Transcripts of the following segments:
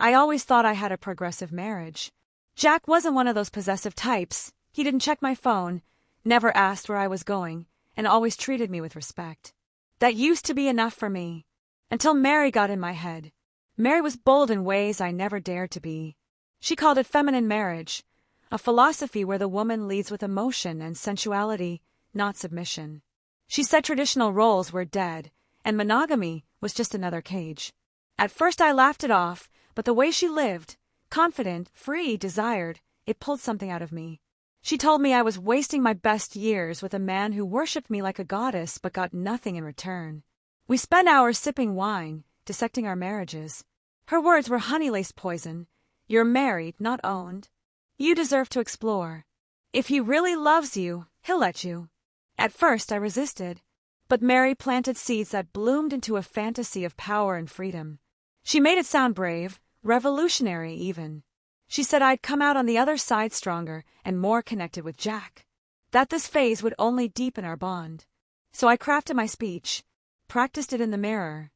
I always thought I had a progressive marriage. Jack wasn't one of those possessive types. He didn't check my phone, never asked where I was going, and always treated me with respect. That used to be enough for me. Until Mary got in my head. Mary was bold in ways I never dared to be. She called it feminine marriage, a philosophy where the woman leads with emotion and sensuality, not submission. She said traditional roles were dead, and monogamy was just another cage. At first I laughed it off, but the way she lived, confident, free, desired, it pulled something out of me. She told me I was wasting my best years with a man who worshipped me like a goddess but got nothing in return. We spent hours sipping wine, dissecting our marriages. Her words were honey-laced poison. You're married, not owned. You deserve to explore. If he really loves you, he'll let you. At first I resisted, but Mary planted seeds that bloomed into a fantasy of power and freedom. She made it sound brave, revolutionary even. She said I'd come out on the other side stronger and more connected with Jack. That this phase would only deepen our bond. So I crafted my speech, practiced it in the mirror,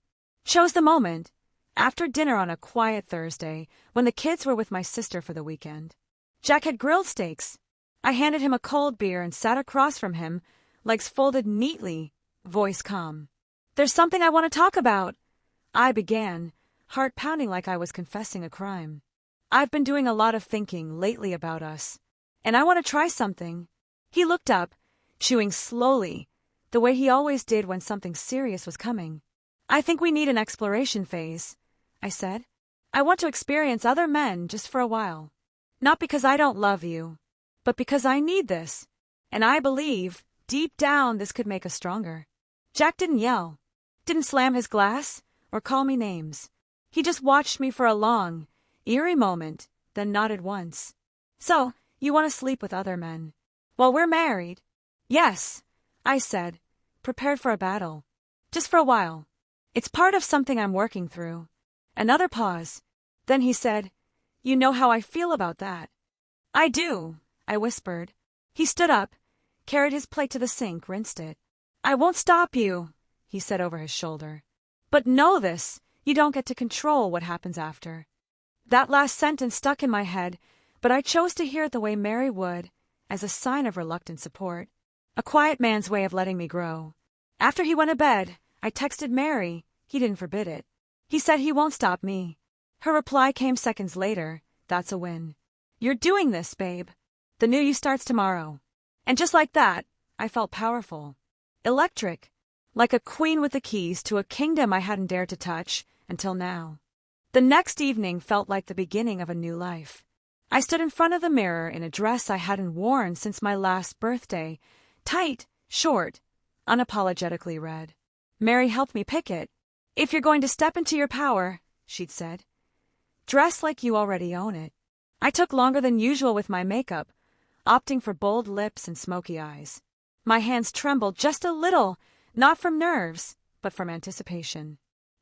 chose the moment, after dinner on a quiet Thursday when the kids were with my sister for the weekend. Jack had grilled steaks. I handed him a cold beer and sat across from him, legs folded neatly, voice calm. There's something I want to talk about, I began, heart pounding like I was confessing a crime. I've been doing a lot of thinking lately about us, and I want to try something. He looked up, chewing slowly, the way he always did when something serious was coming. I think we need an exploration phase, I said. I want to experience other men just for a while. Not because I don't love you, but because I need this, and I believe, deep down, this could make us stronger. Jack didn't yell, didn't slam his glass, or call me names. He just watched me for a long, eerie moment, then nodded once. So, you want to sleep with other men? While we're married? Yes, I said, prepared for a battle. Just for a while. It's part of something I'm working through. Another pause. Then he said, You know how I feel about that. I do, I whispered. He stood up, carried his plate to the sink, rinsed it. I won't stop you, he said over his shoulder. But know this, you don't get to control what happens after. That last sentence stuck in my head, but I chose to hear it the way Mary would, as a sign of reluctant support. A quiet man's way of letting me grow. After he went to bed, I texted Mary. He didn't forbid it. He said he won't stop me. Her reply came seconds later. That's a win. You're doing this, babe. The new you starts tomorrow. And just like that, I felt powerful. Electric. Like a queen with the keys to a kingdom I hadn't dared to touch until now. The next evening felt like the beginning of a new life. I stood in front of the mirror in a dress I hadn't worn since my last birthday. Tight, short, unapologetically red. Mary helped me pick it. If you're going to step into your power, she'd said, dress like you already own it. I took longer than usual with my makeup, opting for bold lips and smoky eyes. My hands trembled just a little, not from nerves, but from anticipation.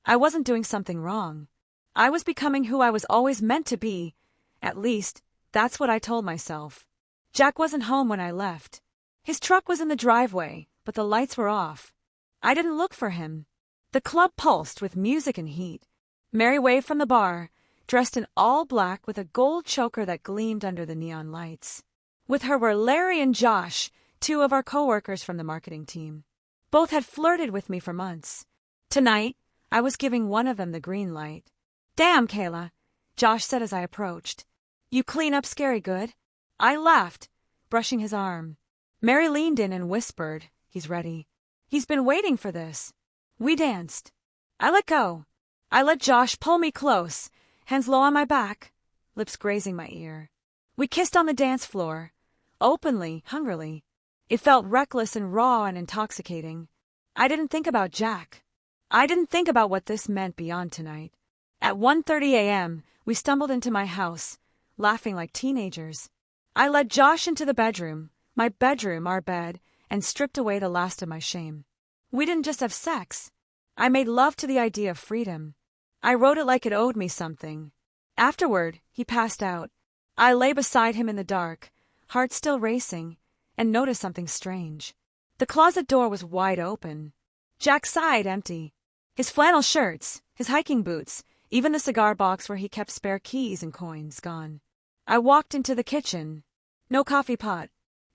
I wasn't doing something wrong. I was becoming who I was always meant to be. At least, that's what I told myself. Jack wasn't home when I left. His truck was in the driveway, but the lights were off. I didn't look for him. The club pulsed with music and heat. Mary waved from the bar, dressed in all black with a gold choker that gleamed under the neon lights. With her were Larry and Josh, two of our coworkers from the marketing team. Both had flirted with me for months. Tonight, I was giving one of them the green light. Damn, Kayla, Josh said as I approached. You clean up scary good. I laughed, brushing his arm. Mary leaned in and whispered, He's ready. He's been waiting for this. We danced. I let go. I let Josh pull me close, hands low on my back, lips grazing my ear. We kissed on the dance floor, openly, hungrily. It felt reckless and raw and intoxicating. I didn't think about Jack. I didn't think about what this meant beyond tonight. At 1:30 a.m., we stumbled into my house, laughing like teenagers. I led Josh into the bedroom, my bedroom, our bed, and stripped away the last of my shame. We didn't just have sex. I made love to the idea of freedom. I wrote it like it owed me something. Afterward, he passed out. I lay beside him in the dark, heart still racing, and noticed something strange. The closet door was wide open. Jack sighed, empty. His flannel shirts, his hiking boots, Even the cigar box where he kept spare keys and coins, gone. I walked into the kitchen. No coffee pot.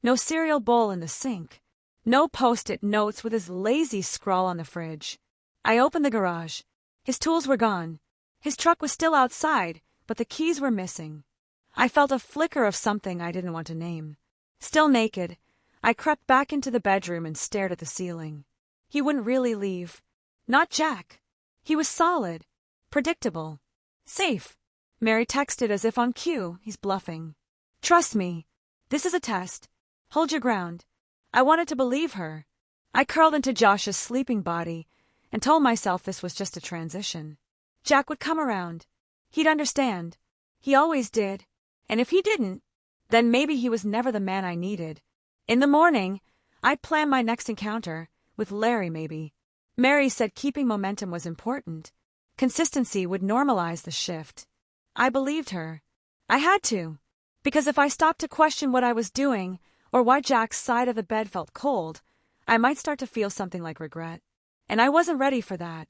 No cereal bowl in the sink. No post-it notes with his lazy scrawl on the fridge. I opened the garage. His tools were gone. His truck was still outside, but the keys were missing. I felt a flicker of something I didn't want to name. Still naked, I crept back into the bedroom and stared at the ceiling. He wouldn't really leave. Not Jack. He was solid. Predictable. Safe. Mary texted as if on cue. He's bluffing. Trust me. This is a test. Hold your ground. I wanted to believe her. I curled into Josh's sleeping body and told myself this was just a transition. Jack would come around. He'd understand. He always did. And if he didn't, then maybe he was never the man I needed. In the morning, I'd plan my next encounter, with Larry maybe. Mary said keeping momentum was important. Consistency would normalize the shift. I believed her. I had to. Because if I stopped to question what I was doing, or why Jack's side of the bed felt cold, I might start to feel something like regret. And I wasn't ready for that.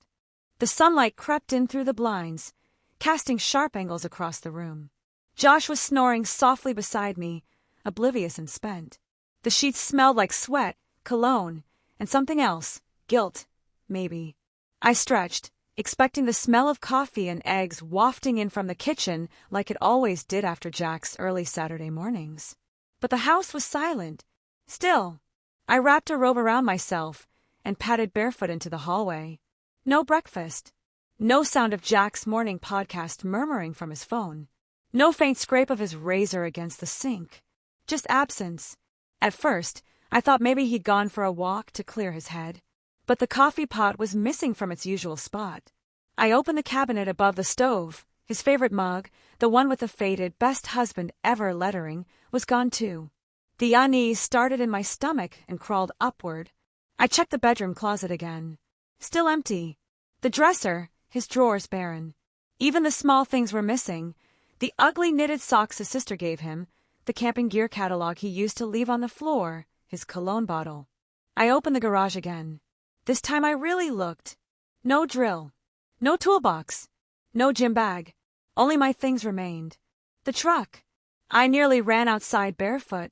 The sunlight crept in through the blinds, casting sharp angles across the room. Josh was snoring softly beside me, oblivious and spent. The sheets smelled like sweat, cologne, and something else, guilt, maybe. I stretched, expecting the smell of coffee and eggs wafting in from the kitchen like it always did after Jack's early Saturday mornings. But the house was silent. Still, I wrapped a robe around myself and padded barefoot into the hallway. No breakfast. No sound of Jack's morning podcast murmuring from his phone. No faint scrape of his razor against the sink. Just absence. At first, I thought maybe he'd gone for a walk to clear his head. But the coffee pot was missing from its usual spot. I opened the cabinet above the stove. His favorite mug, the one with the faded "Best Husband Ever" lettering, was gone too. The unease started in my stomach and crawled upward. I checked the bedroom closet again. Still empty. The dresser, his drawers barren. Even the small things were missing. The ugly knitted socks his sister gave him, the camping gear catalog he used to leave on the floor, his cologne bottle. I opened the garage again. This time I really looked. No drill. No toolbox. No gym bag. Only my things remained. The truck. I nearly ran outside barefoot,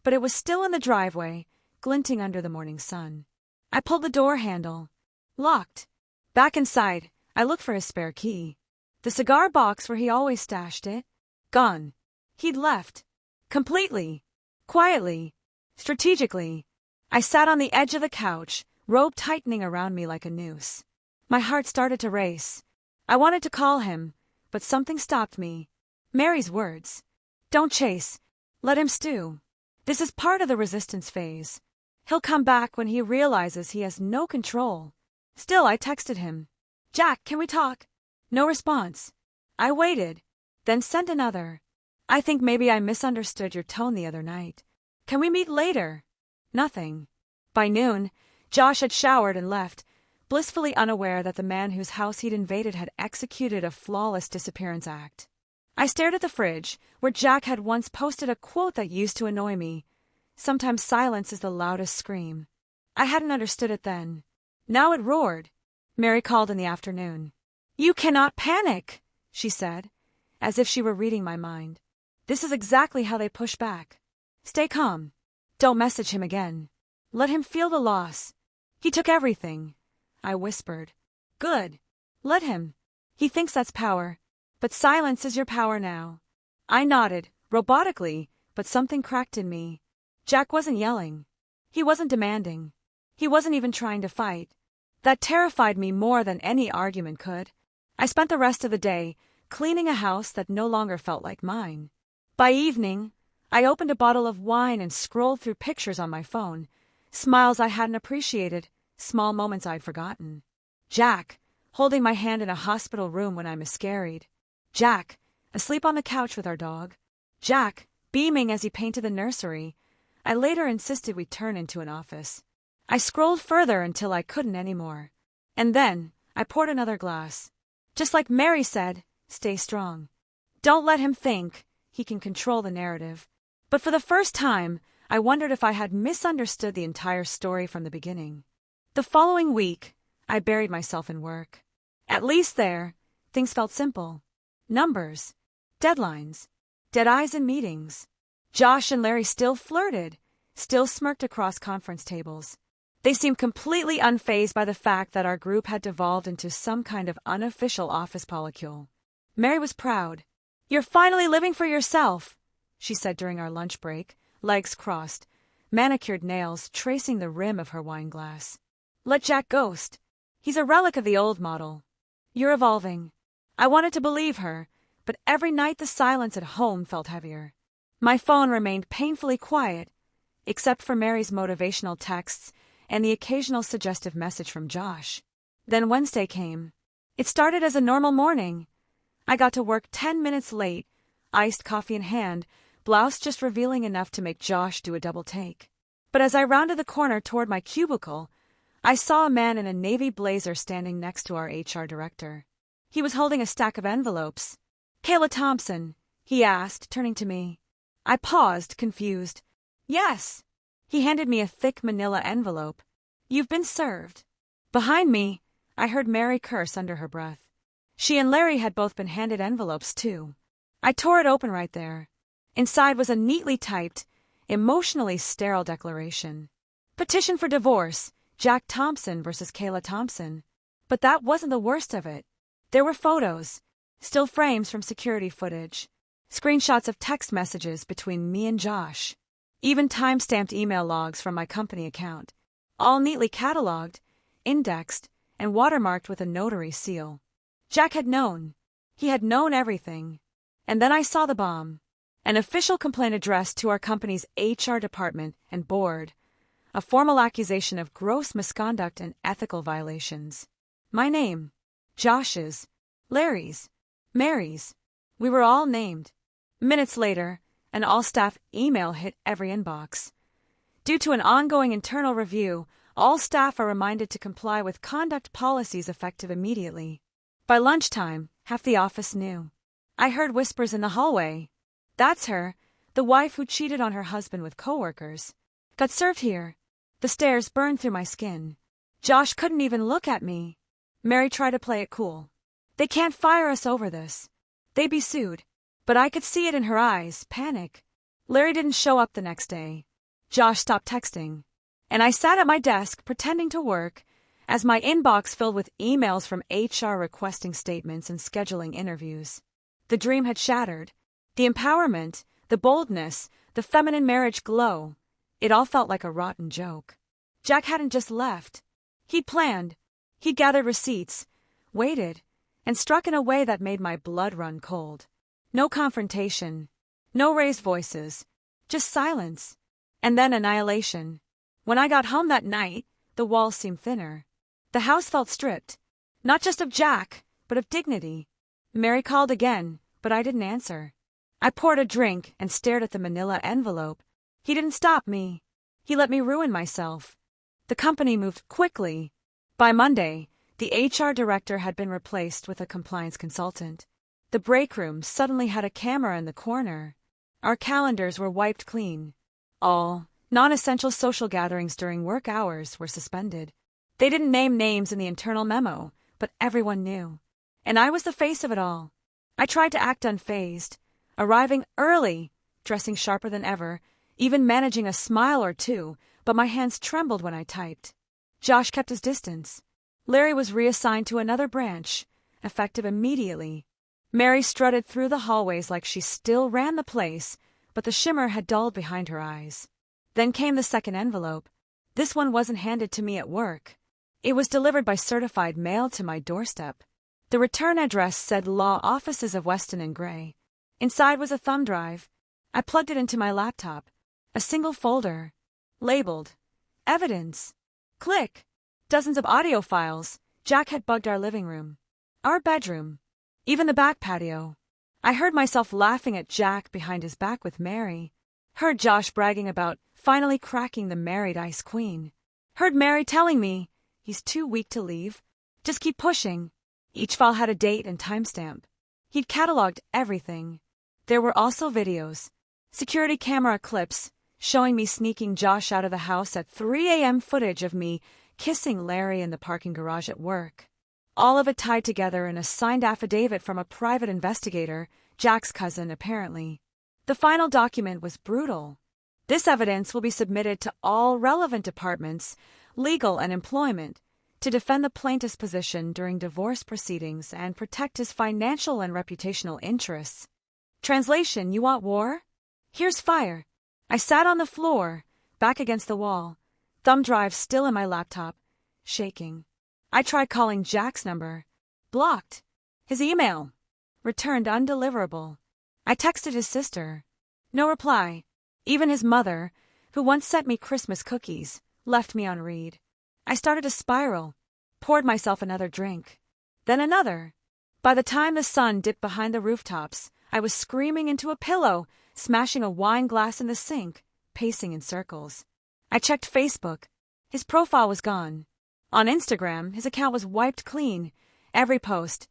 but it was still in the driveway, glinting under the morning sun. I pulled the door handle. Locked. Back inside, I looked for his spare key. The cigar box where he always stashed it. Gone. He'd left. Completely. Quietly. Strategically. I sat on the edge of the couch, robe tightening around me like a noose. My heart started to race. I wanted to call him, but something stopped me. Mary's words. Don't chase. Let him stew. This is part of the resistance phase. He'll come back when he realizes he has no control. Still, I texted him. Jack, can we talk? No response. I waited, then sent another. I think maybe I misunderstood your tone the other night. Can we meet later? Nothing. By noon, Josh had showered and left, blissfully unaware that the man whose house he'd invaded had executed a flawless disappearance act. I stared at the fridge, where Jack had once posted a quote that used to annoy me. Sometimes silence is the loudest scream. I hadn't understood it then. Now it roared. Mary called in the afternoon. You cannot panic, she said, as if she were reading my mind. This is exactly how they push back. Stay calm. Don't message him again. Let him feel the loss. He took everything. I whispered. Good. Let him. He thinks that's power. But silence is your power now. I nodded, robotically, but something cracked in me. Jack wasn't yelling. He wasn't demanding. He wasn't even trying to fight. That terrified me more than any argument could. I spent the rest of the day cleaning a house that no longer felt like mine. By evening, I opened a bottle of wine and scrolled through pictures on my phone. Smiles I hadn't appreciated, small moments I'd forgotten. Jack, holding my hand in a hospital room when I miscarried. Jack, asleep on the couch with our dog. Jack, beaming as he painted the nursery. I later insisted we turn into an office. I scrolled further until I couldn't anymore. And then, I poured another glass. Just like Mary said, stay strong. Don't let him think he can control the narrative. But for the first time, I wondered if I had misunderstood the entire story from the beginning. The following week, I buried myself in work. At least there, Things felt simple. Numbers. Deadlines. Dead eyes in meetings. Josh and Larry still flirted, still smirked across conference tables. They seemed completely unfazed by the fact that our group had devolved into some kind of unofficial office polycule. Mary was proud. "You're finally living for yourself," she said during our lunch break, legs crossed, manicured nails tracing the rim of her wine glass. "Let Jack ghost. He's a relic of the old model. You're evolving." I wanted to believe her, but every night the silence at home felt heavier. My phone remained painfully quiet, except for Mary's motivational texts and the occasional suggestive message from Josh. Then Wednesday came. It started as a normal morning. I got to work 10 minutes late, iced coffee in hand, blouse just revealing enough to make Josh do a double take. But as I rounded the corner toward my cubicle, I saw a man in a navy blazer standing next to our HR director. He was holding a stack of envelopes. "Kayla Thompson?" he asked, turning to me. I paused, confused. "Yes." He handed me a thick manila envelope. "You've been served." Behind me, I heard Mary curse under her breath. She and Larry had both been handed envelopes, too. I tore it open right there. Inside was a neatly typed, emotionally sterile declaration. Petition for divorce, Jack Thompson versus Kayla Thompson. But that wasn't the worst of it. There were photos, still frames from security footage, screenshots of text messages between me and Josh, even time-stamped email logs from my company account, all neatly cataloged, indexed, and watermarked with a notary seal. Jack had known. He had known everything. And then I saw the bomb. An official complaint addressed to our company's HR department and board. A formal accusation of gross misconduct and ethical violations. My name. Josh's. Larry's. Mary's. We were all named. Minutes later, an all-staff email hit every inbox. Due to an ongoing internal review, all staff are reminded to comply with conduct policies effective immediately. By lunchtime, half the office knew. I heard whispers in the hallway. "That's her, the wife who cheated on her husband with coworkers. Got served here." The stares burned through my skin. Josh couldn't even look at me. Mary tried to play it cool. "They can't fire us over this. They'd be sued." But I could see it in her eyes, panic. Larry didn't show up the next day. Josh stopped texting. And I sat at my desk pretending to work as my inbox filled with emails from HR requesting statements and scheduling interviews. The dream had shattered. The empowerment, the boldness, the feminine marriage glow. It all felt like a rotten joke. Jack hadn't just left. He'd planned. He'd gathered receipts, waited, and struck in a way that made my blood run cold. No confrontation. No raised voices. Just silence. And then annihilation. When I got home that night, the walls seemed thinner. The house felt stripped. Not just of Jack, but of dignity. Mary called again, but I didn't answer. I poured a drink and stared at the manila envelope. He didn't stop me. He let me ruin myself. The company moved quickly. By Monday, the HR director had been replaced with a compliance consultant. The break room suddenly had a camera in the corner. Our calendars were wiped clean. All non-essential social gatherings during work hours were suspended. They didn't name names in the internal memo, but everyone knew. And I was the face of it all. I tried to act unfazed, arriving early, dressing sharper than ever, even managing a smile or two, but my hands trembled when I typed. Josh kept his distance. Larry was reassigned to another branch, effective immediately. Mary strutted through the hallways like she still ran the place, but the shimmer had dulled behind her eyes. Then came the second envelope. This one wasn't handed to me at work. It was delivered by certified mail to my doorstep. The return address said Law Offices of Weston and Gray. Inside was a thumb drive. I plugged it into my laptop. A single folder. Labeled. Evidence. Click. Dozens of audio files. Jack had bugged our living room. Our bedroom. Even the back patio. I heard myself laughing at Jack behind his back with Mary. Heard Josh bragging about finally cracking the married ice queen. Heard Mary telling me, he's too weak to leave. Just keep pushing. Each file had a date and timestamp. He'd cataloged everything. There were also videos. Security camera clips showing me sneaking Josh out of the house at 3 a.m. footage of me kissing Larry in the parking garage at work. All of it tied together in a signed affidavit from a private investigator, Jack's cousin, apparently. The final document was brutal. This evidence will be submitted to all relevant departments, legal and employment, to defend the plaintiff's position during divorce proceedings and protect his financial and reputational interests. Translation: you want war? Here's fire. I sat on the floor, back against the wall, thumb drive still in my laptop, shaking. I tried calling Jack's number. Blocked. His email. Returned undeliverable. I texted his sister. No reply. Even his mother, who once sent me Christmas cookies, left me on read. I started to spiral, poured myself another drink. Then another. By the time the sun dipped behind the rooftops, I was screaming into a pillow, smashing a wine glass in the sink, pacing in circles. I checked Facebook. His profile was gone. On Instagram, his account was wiped clean. Every post,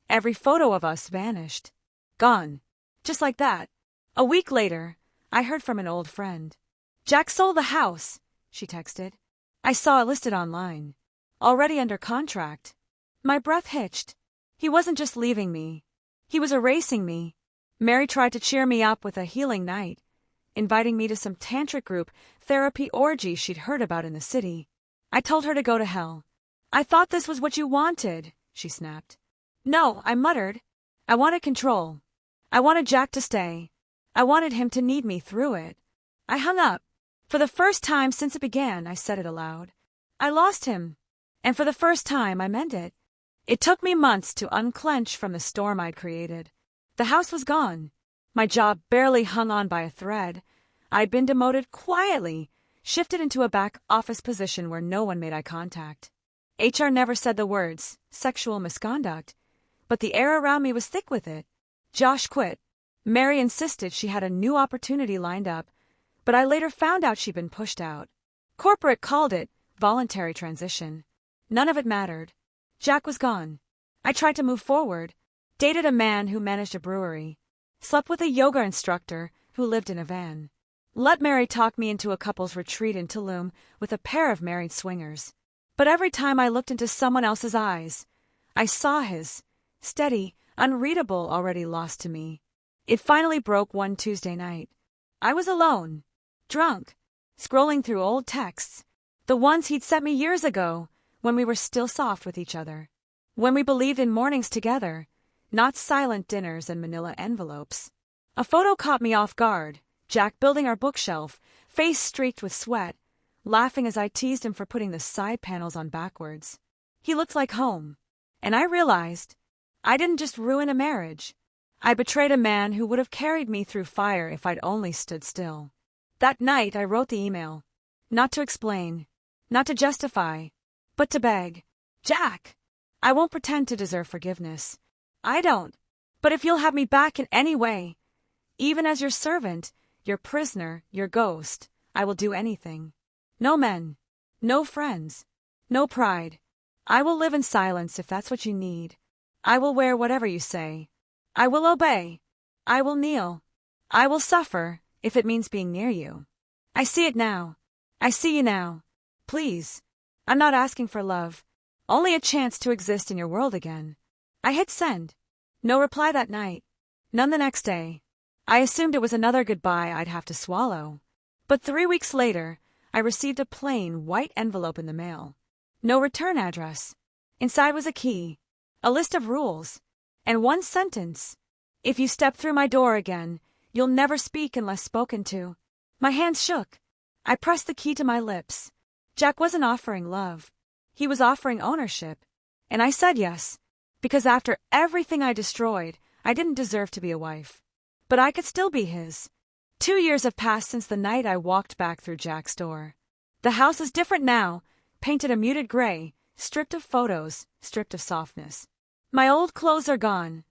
every photo of us vanished. Gone. Just like that. A week later, I heard from an old friend. Jack sold the house, she texted. I saw it listed online. Already under contract. My breath hitched. He wasn't just leaving me. He was erasing me. Mary tried to cheer me up with a healing night, inviting me to some tantric group therapy orgy she'd heard about in the city. I told her to go to hell. I thought this was what you wanted, she snapped. No, I muttered. I wanted control. I wanted Jack to stay. I wanted him to need me through it. I hung up. For the first time since it began, I said it aloud. I lost him. And for the first time, I meant it. It took me months to unclench from the storm I'd created. The house was gone. My job barely hung on by a thread. I'd been demoted quietly, shifted into a back office position where no one made eye contact. HR never said the words, sexual misconduct, but the air around me was thick with it. Josh quit. Mary insisted she had a new opportunity lined up, but I later found out she'd been pushed out. Corporate called it voluntary transition. None of it mattered. Jack was gone. I tried to move forward, dated a man who managed a brewery, slept with a yoga instructor who lived in a van. Let Mary talk me into a couple's retreat in Tulum with a pair of married swingers. But every time I looked into someone else's eyes, I saw his, steady, unreadable, already lost to me. It finally broke one Tuesday night. I was alone, drunk, scrolling through old texts, the ones he'd sent me years ago when we were still soft with each other, when we believed in mornings together, not silent dinners and manila envelopes. A photo caught me off guard. Jack building our bookshelf, face streaked with sweat, laughing as I teased him for putting the side panels on backwards. He looked like home. And I realized I didn't just ruin a marriage. I betrayed a man who would have carried me through fire if I'd only stood still. That night I wrote the email. Not to explain, not to justify, but to beg. Jack, I won't pretend to deserve forgiveness. I don't. But if you'll have me back in any way, even as your servant, your prisoner, your ghost, I will do anything. No men, no friends, no pride. I will live in silence if that's what you need. I will wear whatever you say. I will obey. I will kneel. I will suffer if it means being near you. I see it now. I see you now. Please. I'm not asking for love. Only a chance to exist in your world again. I hit send. No reply that night. None the next day. I assumed it was another goodbye I'd have to swallow. But 3 weeks later, I received a plain, white envelope in the mail. No return address. Inside was a key, a list of rules, and one sentence. If you step through my door again, you'll never speak unless spoken to. My hands shook. I pressed the key to my lips. Jack wasn't offering love. He was offering ownership. And I said yes, because after everything I destroyed, I didn't deserve to be a wife. But I could still be his. 2 years have passed since the night I walked back through Jack's door. The house is different now, painted a muted gray, stripped of photos, stripped of softness. My old clothes are gone.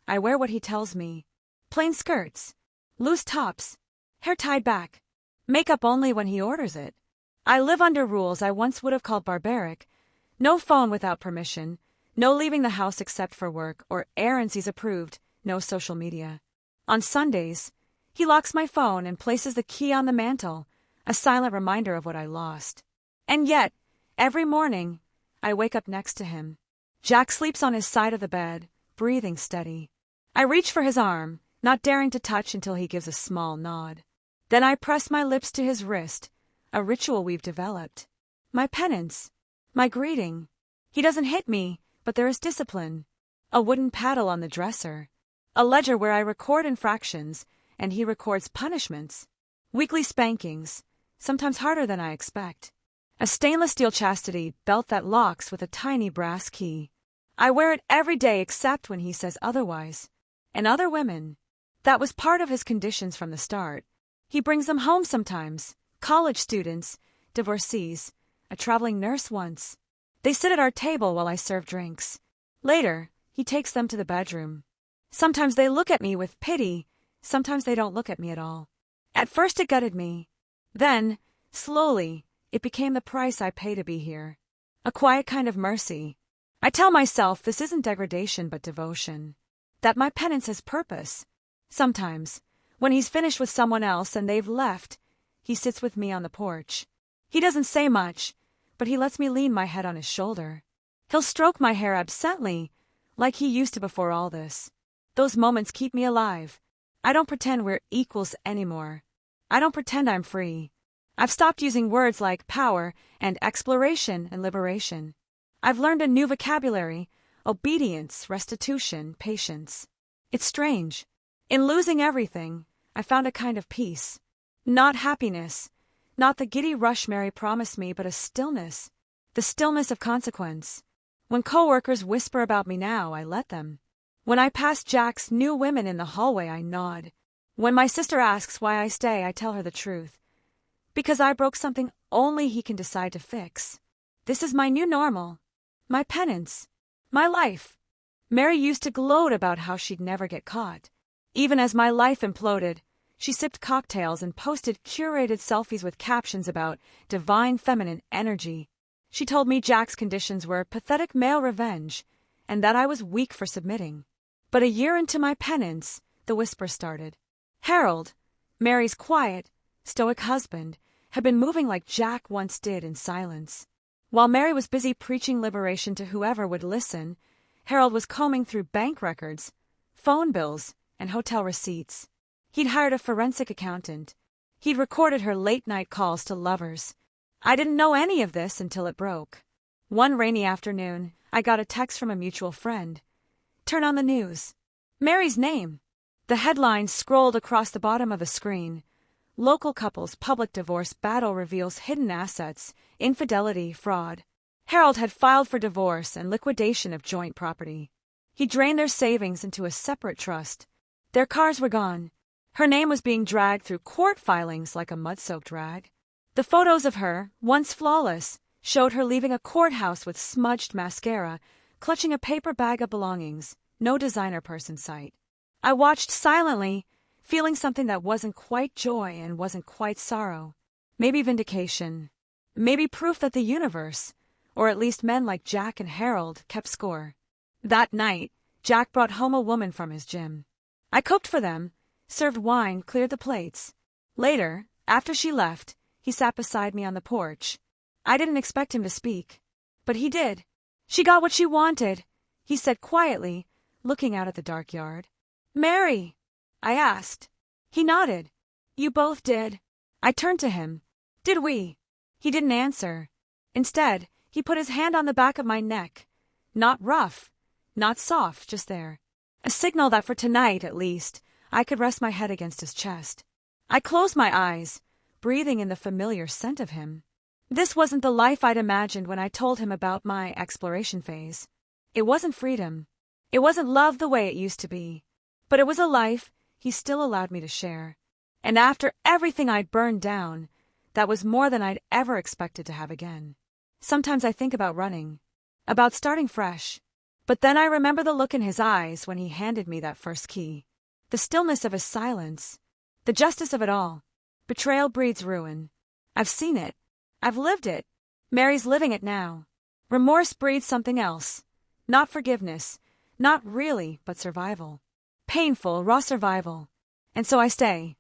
I wear what he tells me. Plain skirts, loose tops, hair tied back, makeup only when he orders it. I live under rules I once would have called barbaric. No phone without permission, no leaving the house except for work or errands he's approved, no social media. On Sundays, he locks my phone and places the key on the mantel, a silent reminder of what I lost. And yet, every morning, I wake up next to him. Jack sleeps on his side of the bed, breathing steady. I reach for his arm, not daring to touch until he gives a small nod. Then I press my lips to his wrist, a ritual we've developed. My penance. My greeting. He doesn't hit me, but there is discipline. A wooden paddle on the dresser. A ledger where I record infractions, and he records punishments. Weekly spankings, sometimes harder than I expect. A stainless steel chastity belt that locks with a tiny brass key. I wear it every day except when he says otherwise. And other women. That was part of his conditions from the start. He brings them home sometimes. College students, divorcees, a traveling nurse once. They sit at our table while I serve drinks. Later, he takes them to the bedroom. Sometimes they look at me with pity, sometimes they don't look at me at all. At first it gutted me. Then, slowly, it became the price I pay to be here. A quiet kind of mercy. I tell myself this isn't degradation but devotion. That my penance has purpose. Sometimes, when he's finished with someone else and they've left, he sits with me on the porch. He doesn't say much, but he lets me lean my head on his shoulder. He'll stroke my hair absently, like he used to before all this. Those moments keep me alive. I don't pretend we're equals anymore. I don't pretend I'm free. I've stopped using words like power and exploration and liberation. I've learned a new vocabulary: obedience, restitution, patience. It's strange. In losing everything, I found a kind of peace. Not happiness, not the giddy rush Mary promised me, but a stillness. The stillness of consequence. When coworkers whisper about me now, I let them. When I pass Jack's new women in the hallway, I nod. When my sister asks why I stay, I tell her the truth. Because I broke something only he can decide to fix. This is my new normal. My penance. My life. Mary used to gloat about how she'd never get caught. Even as my life imploded, she sipped cocktails and posted curated selfies with captions about divine feminine energy. She told me Jack's conditions were pathetic male revenge, and that I was weak for submitting. But a year into my penance, the whisper started. Harold, Mary's quiet, stoic husband, had been moving like Jack once did in silence. While Mary was busy preaching liberation to whoever would listen, Harold was combing through bank records, phone bills, and hotel receipts. He'd hired a forensic accountant. He'd recorded her late-night calls to lovers. I didn't know any of this until it broke. One rainy afternoon, I got a text from a mutual friend. Turn on the news. Mary's name. The headline scrolled across the bottom of the screen. Local couples' public divorce battle reveals hidden assets, infidelity, fraud. Harold had filed for divorce and liquidation of joint property. He drained their savings into a separate trust. Their cars were gone. Her name was being dragged through court filings like a mud-soaked rag. The photos of her, once flawless, showed her leaving a courthouse with smudged mascara, clutching a paper bag of belongings, no designer purse in sight. I watched silently, feeling something that wasn't quite joy and wasn't quite sorrow. Maybe vindication. Maybe proof that the universe, or at least men like Jack and Harold, kept score. That night, Jack brought home a woman from his gym. I cooked for them, served wine, cleared the plates. Later, after she left, he sat beside me on the porch. I didn't expect him to speak. But he did. She got what she wanted, he said quietly, looking out at the dark yard. Mary, I asked. He nodded. You both did. I turned to him. Did we? He didn't answer. Instead, he put his hand on the back of my neck. Not rough, not soft, just there. A signal that for tonight, at least, I could rest my head against his chest. I closed my eyes, breathing in the familiar scent of him. This wasn't the life I'd imagined when I told him about my exploration phase. It wasn't freedom. It wasn't love the way it used to be. But it was a life he still allowed me to share. And after everything I'd burned down, that was more than I'd ever expected to have again. Sometimes I think about running, about starting fresh. But then I remember the look in his eyes when he handed me that first key. The stillness of his silence. The justice of it all. Betrayal breeds ruin. I've seen it. I've lived it. Mary's living it now. Remorse breeds something else. Not forgiveness. Not really, but survival. Painful, raw survival. And so I stay.